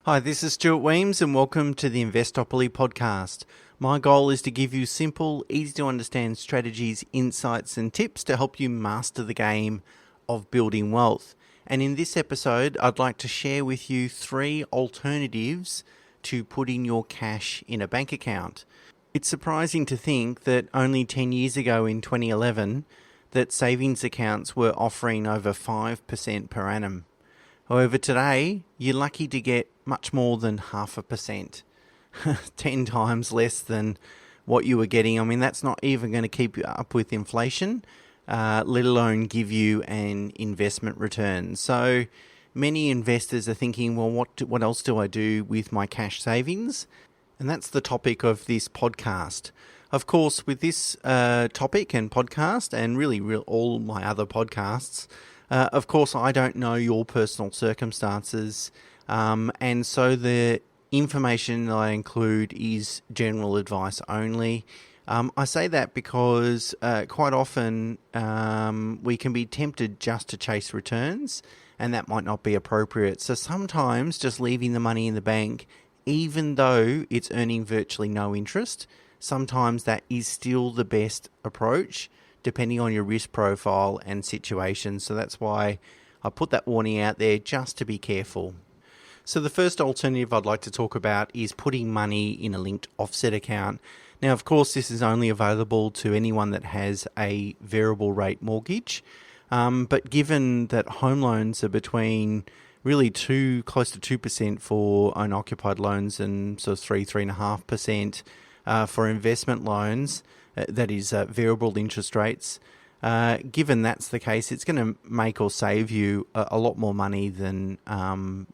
Hi, this is Stuart Weems and welcome to the Investopoly podcast. My goal is to give you simple, easy to understand strategies, insights and tips to help you master the game of building wealth. And in this episode, I'd like to share with you 3 alternatives to putting your cash in a bank account. It's surprising to think that only 10 years ago in 2011, that savings accounts were offering over 5% per annum. However, today, you're lucky to get much more than 0.5%, 10 times less than what you were getting. I mean, that's not even going to keep you up with inflation, let alone give you an investment return. So many investors are thinking, well, what else do I do with my cash savings? And that's the topic of this podcast. Of course, with this topic and podcast, and really all my other podcasts, of course, I don't know your personal circumstances, and so the information that I include is general advice only. I say that because quite often we can be tempted just to chase returns, and that might not be appropriate. So sometimes just leaving the money in the bank, even though it's earning virtually no interest, sometimes that is still the best approach, depending on your risk profile and situation. So that's why I put that warning out there, just to be careful. So the first alternative I'd like to talk about is putting money in a linked offset account. Now, of course, this is only available to anyone that has a variable rate mortgage. But given that home loans are between really close to 2% for owner-occupied loans and sort of 3.5% for investment loans, that is variable interest rates. Given that's the case, it's going to make or save you a lot more money than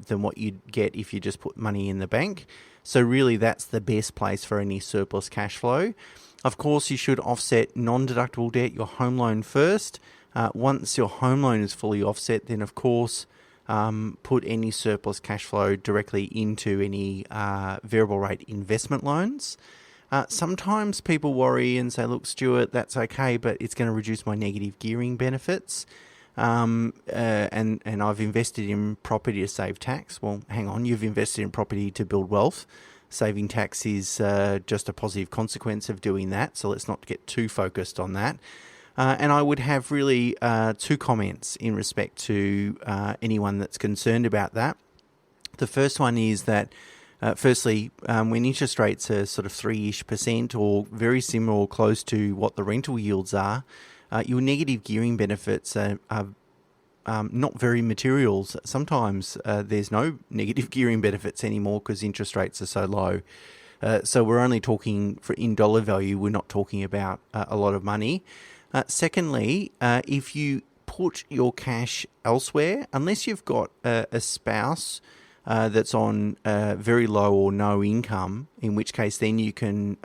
what you'd get if you just put money in the bank. So really, that's the best place for any surplus cash flow. Of course, you should offset non-deductible debt, your home loan first. Once your home loan is fully offset, then of course put any surplus cash flow directly into any variable rate investment loans. Sometimes people worry and say, look, Stuart, that's okay, but it's going to reduce my negative gearing benefits. And I've invested in property to save tax. Well, hang on, you've invested in property to build wealth. Saving tax is just a positive consequence of doing that. So let's not get too focused on that. And I would have really 2 comments in respect to anyone that's concerned about that. The first one is that firstly, when interest rates are sort of 3-ish% or very similar or close to what the rental yields are, your negative gearing benefits are not very material. Sometimes there's no negative gearing benefits anymore because interest rates are so low. So we're only talking in dollar value. We're not talking about a lot of money. Secondly, if you put your cash elsewhere, unless you've got a spouse that's on very low or no income, in which case then you can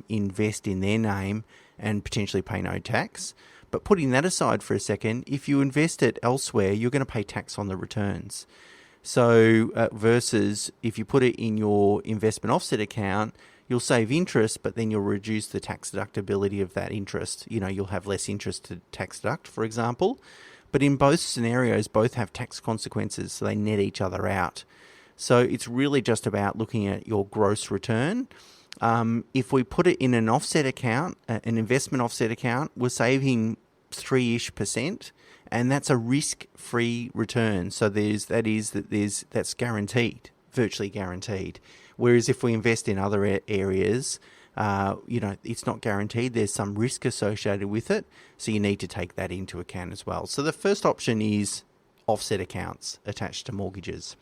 invest in their name and potentially pay no tax. But putting that aside for a second, if you invest it elsewhere, you're going to pay tax on the returns. So versus if you put it in your investment offset account, you'll save interest, but then you'll reduce the tax deductibility of that interest. You'll have less interest to tax deduct, for example. But in both scenarios, both have tax consequences, so they net each other out. So it's really just about looking at your gross return. If we put it in an offset account, an investment offset account, we're saving 3-ish%, and that's a risk-free return. So that's guaranteed, virtually guaranteed. Whereas if we invest in other areas, it's not guaranteed. There's some risk associated with it, so you need to take that into account as well. So the first option is offset accounts attached to mortgages.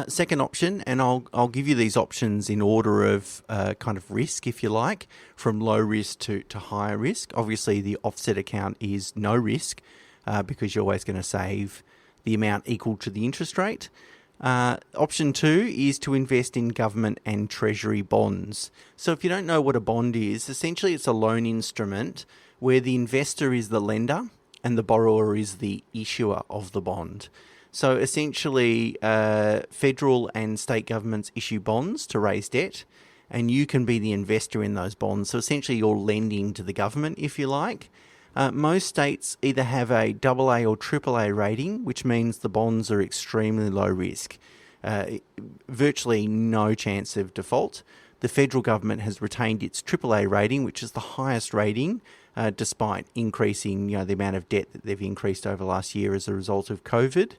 Second option, and I'll give you these options in order of kind of risk, if you like, from low risk to higher risk. Obviously, the offset account is no risk because you're always going to save the amount equal to the interest rate. Option 2 is to invest in government and treasury bonds. So if you don't know what a bond is, essentially it's a loan instrument where the investor is the lender and the borrower is the issuer of the bond. So essentially, federal and state governments issue bonds to raise debt, and you can be the investor in those bonds. So essentially, you're lending to the government, if you like. Most states either have a AA or AAA rating, which means the bonds are extremely low risk. virtually no chance of default. The federal government has retained its AAA rating, which is the highest rating, despite increasing the amount of debt that they've increased over the last year as a result of COVID.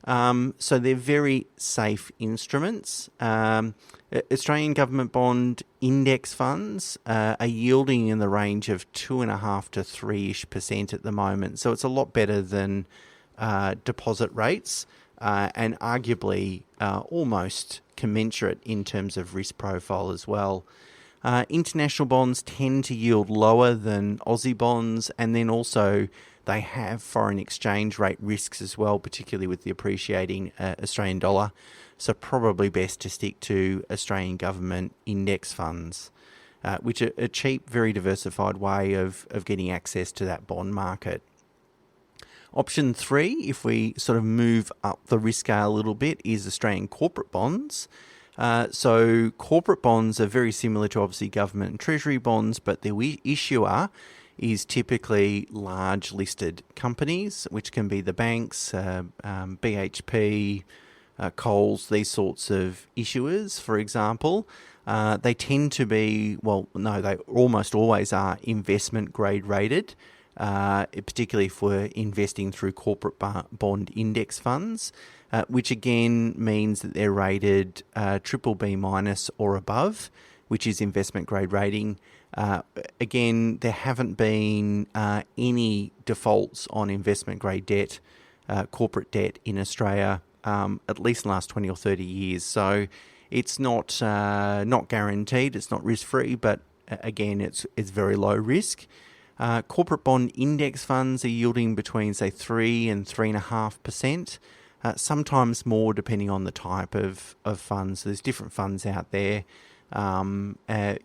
So they're very safe instruments. Australian government bond index funds are yielding in the range of 2.5 to 3-ish% at the moment. So it's a lot better than deposit rates and arguably almost commensurate in terms of risk profile as well. International bonds tend to yield lower than Aussie bonds, and then also they have foreign exchange rate risks as well, particularly with the appreciating Australian dollar. So probably best to stick to Australian government index funds, which are a cheap, very diversified way of getting access to that bond market. Option 3, if we sort of move up the risk scale a little bit, is Australian corporate bonds. So corporate bonds are very similar to obviously government and treasury bonds, but the issuer is typically large listed companies, which can be the banks, BHP, Coles, these sorts of issuers, for example. They tend to be, they almost always are investment grade rated, particularly if we're investing through corporate bond index funds, which again means that they're rated BBB minus or above, which is investment grade rating. Again, there haven't been any defaults on investment grade debt, corporate debt in Australia, at least in the last 20 or 30 years. So it's not guaranteed, it's not risk free, but again, it's very low risk. Corporate bond index funds are yielding between, say, 3 and 3.5%, sometimes more depending on the type of funds. There's different funds out there.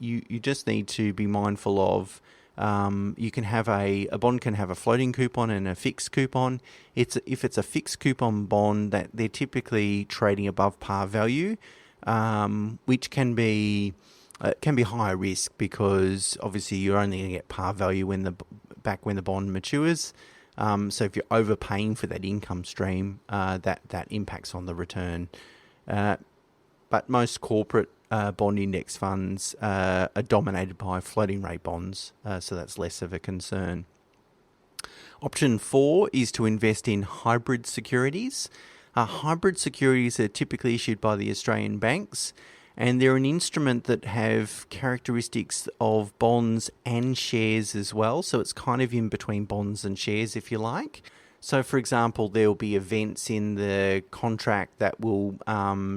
You just need to be mindful of, you can have a bond can have a floating coupon and a fixed coupon. If it's a fixed coupon bond, that they're typically trading above par value, which can be higher risk because obviously you're only going to get par value when the bond matures. So if you're overpaying for that income stream, that impacts on the return. But most corporate bond index funds are dominated by floating rate bonds, so that's less of a concern. Option 4 is to invest in hybrid securities. Hybrid securities are typically issued by the Australian banks, and they're an instrument that have characteristics of bonds and shares as well. So it's kind of in between bonds and shares, if you like. So, for example, there will be events in the contract that will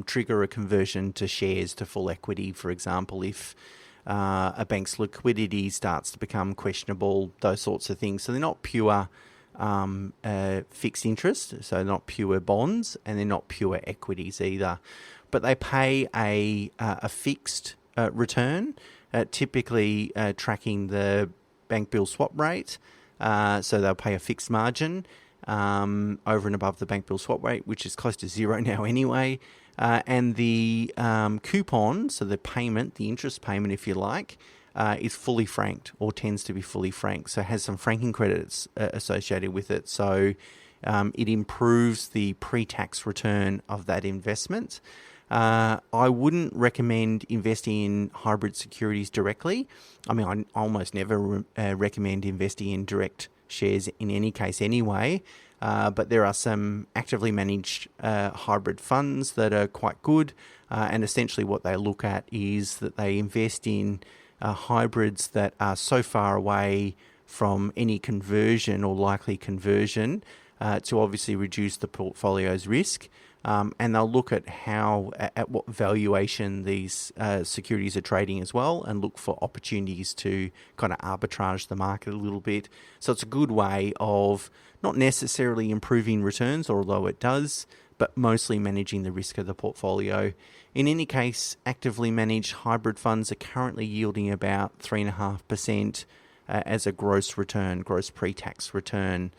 trigger a conversion to shares to full equity, for example, if a bank's liquidity starts to become questionable, those sorts of things. So they're not pure fixed interest, so not pure bonds, and they're not pure equities either. But they pay a fixed return, typically tracking the bank bill swap rate. So they'll pay a fixed margin over and above the bank bill swap rate, which is close to zero now anyway. And the coupon, so the payment, the interest payment, if you like, is fully franked or tends to be fully franked. So it has some franking credits associated with it. So it improves the pre-tax return of that investment. I wouldn't recommend investing in hybrid securities directly. I mean, I almost never recommend investing in direct shares in any case anyway, but there are some actively managed hybrid funds that are quite good, and essentially what they look at is that they invest in hybrids that are so far away from any conversion or likely conversion to obviously reduce the portfolio's risk. And they'll look at at what valuation these securities are trading as well, and look for opportunities to kind of arbitrage the market a little bit. So it's a good way of not necessarily improving returns, although it does, but mostly managing the risk of the portfolio. In any case, actively managed hybrid funds are currently yielding about 3.5% as a gross pre-tax return.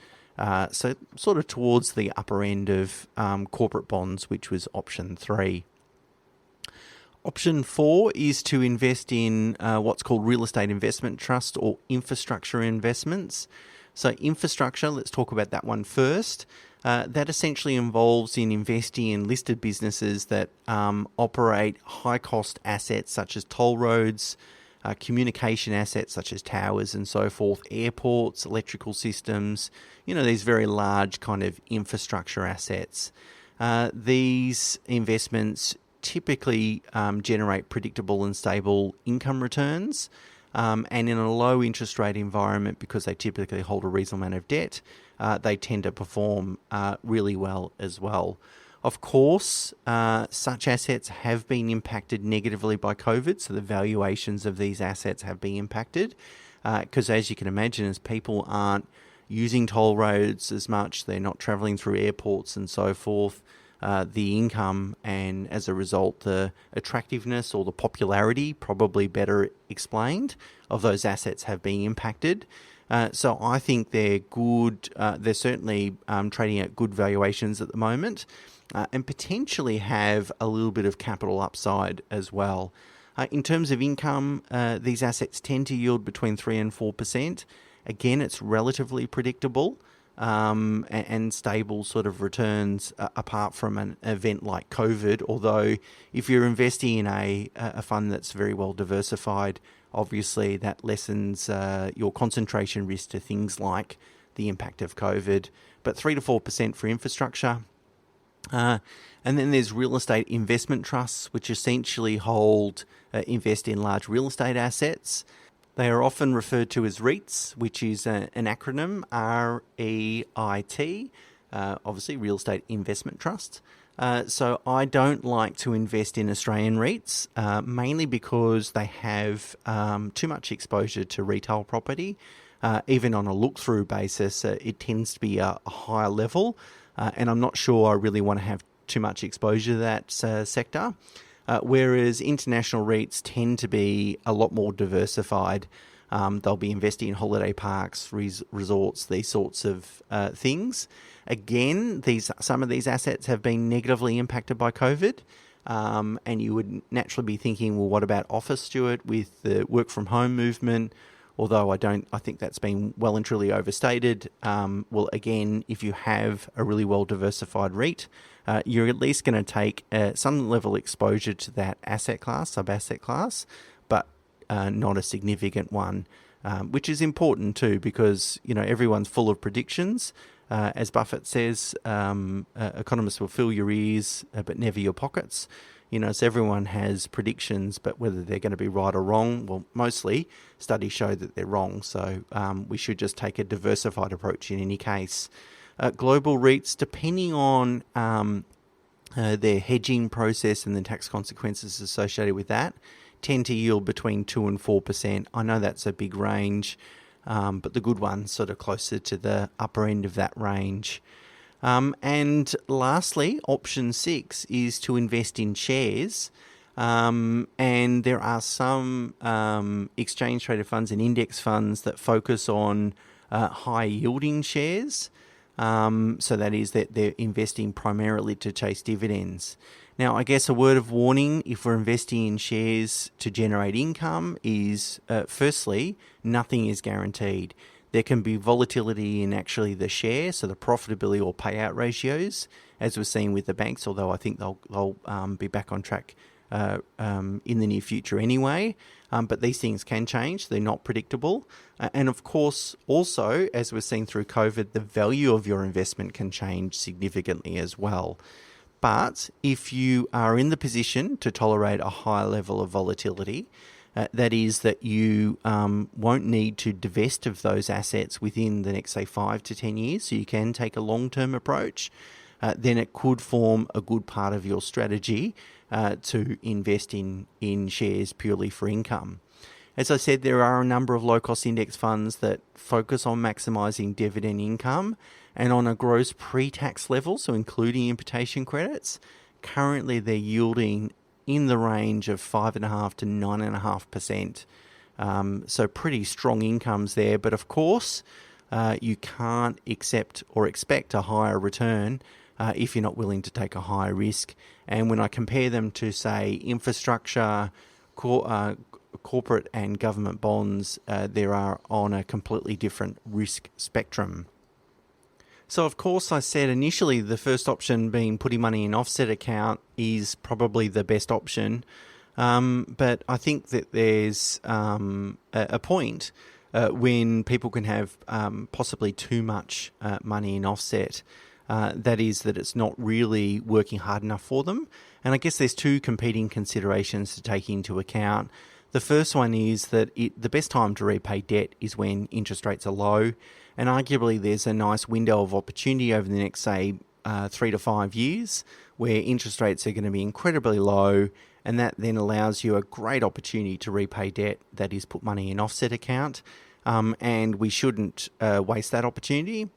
So sort of towards the upper end of corporate bonds, which was option 3. Option 4 is to invest in what's called real estate investment trust or infrastructure investments. So infrastructure, let's talk about that one first. That essentially involves in investing in listed businesses that operate high-cost assets such as toll roads, communication assets such as towers and so forth, airports, electrical systems, these very large kind of infrastructure assets. These investments typically generate predictable and stable income returns. And in a low interest rate environment, because they typically hold a reasonable amount of debt, they tend to perform really well as well. Of course, such assets have been impacted negatively by COVID, so the valuations of these assets have been impacted because, as you can imagine, as people aren't using toll roads as much, they're not travelling through airports and so forth, the income and, as a result, the attractiveness or the popularity, probably better explained, of those assets have been impacted. So I think they're good. They're certainly trading at good valuations at the moment and potentially have a little bit of capital upside as well. In terms of income, these assets tend to yield between 3 and 4%. Again, it's relatively predictable and stable sort of returns apart from an event like COVID. Although if you're investing in a fund that's very well diversified, obviously that lessens your concentration risk to things like the impact of COVID. But 3 to 4% for infrastructure. And then there's real estate investment trusts, which essentially invest in large real estate assets. They are often referred to as REITs, which is an acronym, REIT, obviously Real Estate Investment Trust. So I don't like to invest in Australian REITs, mainly because they have too much exposure to retail property. Even on a look-through basis, it tends to be a higher level, and I'm not sure I really want to have too much exposure to that sector. Whereas international REITs tend to be a lot more diversified. They'll be investing in holiday parks, resorts, these sorts of things. Again, some of these assets have been negatively impacted by COVID, and you would naturally be thinking, well, what about office, Stuart, with the work from home movement? Although I think that's been well and truly overstated. Well, again, if you have a really well diversified REIT, you're at least going to take some level of exposure to that sub-asset class, but not a significant one, which is important too, because everyone's full of predictions. As Buffett says, economists will fill your ears, but never your pockets. So everyone has predictions, but whether they're going to be right or wrong, well, mostly studies show that they're wrong. So we should just take a diversified approach in any case. Global REITs, depending on their hedging process and the tax consequences associated with that, tend to yield between 2 and 4%. I know that's a big range, but the good ones sort of closer to the upper end of that range. And lastly, option 6 is to invest in shares. And there are some exchange traded funds and index funds that focus on high yielding shares. So that is that they're investing primarily to chase dividends. Now, I guess a word of warning, if we're investing in shares to generate income, is firstly, nothing is guaranteed. There can be volatility in actually the share, so the profitability or payout ratios, as we're seeing with the banks, although I think they'll be back on track in the near future anyway. But these things can change. They're not predictable. And of course, also, as we're seeing through COVID, the value of your investment can change significantly as well. But if you are in the position to tolerate a high level of volatility, that is that you won't need to divest of those assets within the next, say, 5 to 10 years, so you can take a long-term approach, then it could form a good part of your strategy to invest in shares purely for income. As I said, there are a number of low-cost index funds that focus on maximising dividend income and on a gross pre-tax level, so including imputation credits. Currently, they're yielding in the range of 5.5% to 9.5%. So pretty strong incomes there. But of course, you can't accept or expect a higher return if you're not willing to take a higher risk. And when I compare them to, say, infrastructure, corporate and government bonds, they are on a completely different risk spectrum. So, of course, I said initially the first option being putting money in offset account is probably the best option. But I think that there's a point when people can have possibly too much money in offset. That is that it's not really working hard enough for them. And I guess there's two competing considerations to take into account. The first one is that the best time to repay debt is when interest rates are low. And arguably there's a nice window of opportunity over the next, say, 3 to 5 years where interest rates are going to be incredibly low, and that then allows you a great opportunity to repay debt, that is put money in offset account, and we shouldn't waste that opportunity.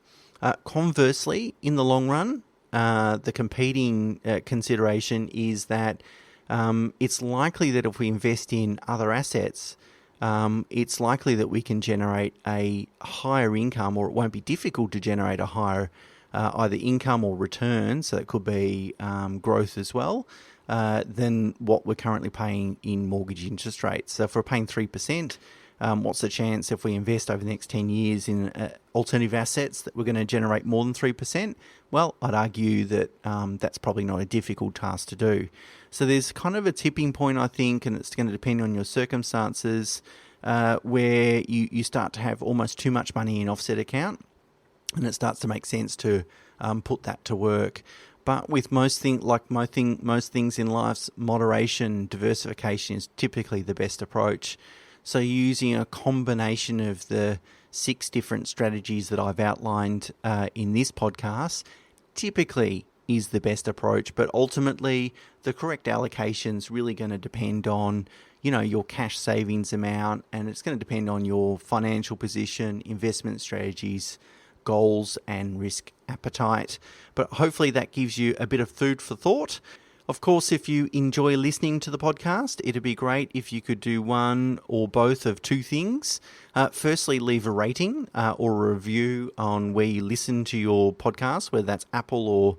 Conversely, in the long run, the competing consideration is that it's likely that if we invest in other assets, it's likely that we can generate a higher income, or it won't be difficult to generate a higher either income or return, so it could be growth as well, than what we're currently paying in mortgage interest rates. So if we're paying 3%, what's the chance if we invest over the next 10 years in alternative assets that we're going to generate more than 3%? Well, I'd argue that that's probably not a difficult task to do. So there's kind of a tipping point, I think, and it's going to depend on your circumstances, where you start to have almost too much money in offset account, and it starts to make sense to put that to work. But with most things in life, moderation, diversification is typically the best approach. So using a combination of the 6 different strategies that I've outlined in this podcast typically is the best approach. But ultimately, the correct allocation is really going to depend on, your cash savings amount, and it's going to depend on your financial position, investment strategies, goals, and risk appetite. But hopefully that gives you a bit of food for thought. Of course, if you enjoy listening to the podcast, it'd be great if you could do one or both of 2 things. Firstly, leave a rating or a review on where you listen to your podcast, whether that's Apple or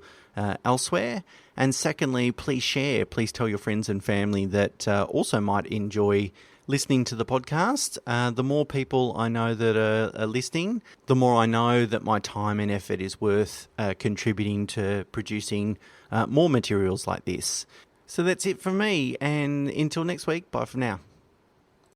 elsewhere. And secondly, please share. Please tell your friends and family that also might enjoy listening to the podcast. The more people I know that are listening, the more I know that my time and effort is worth contributing to producing more materials like this. So that's it from me, and until next week, bye for now.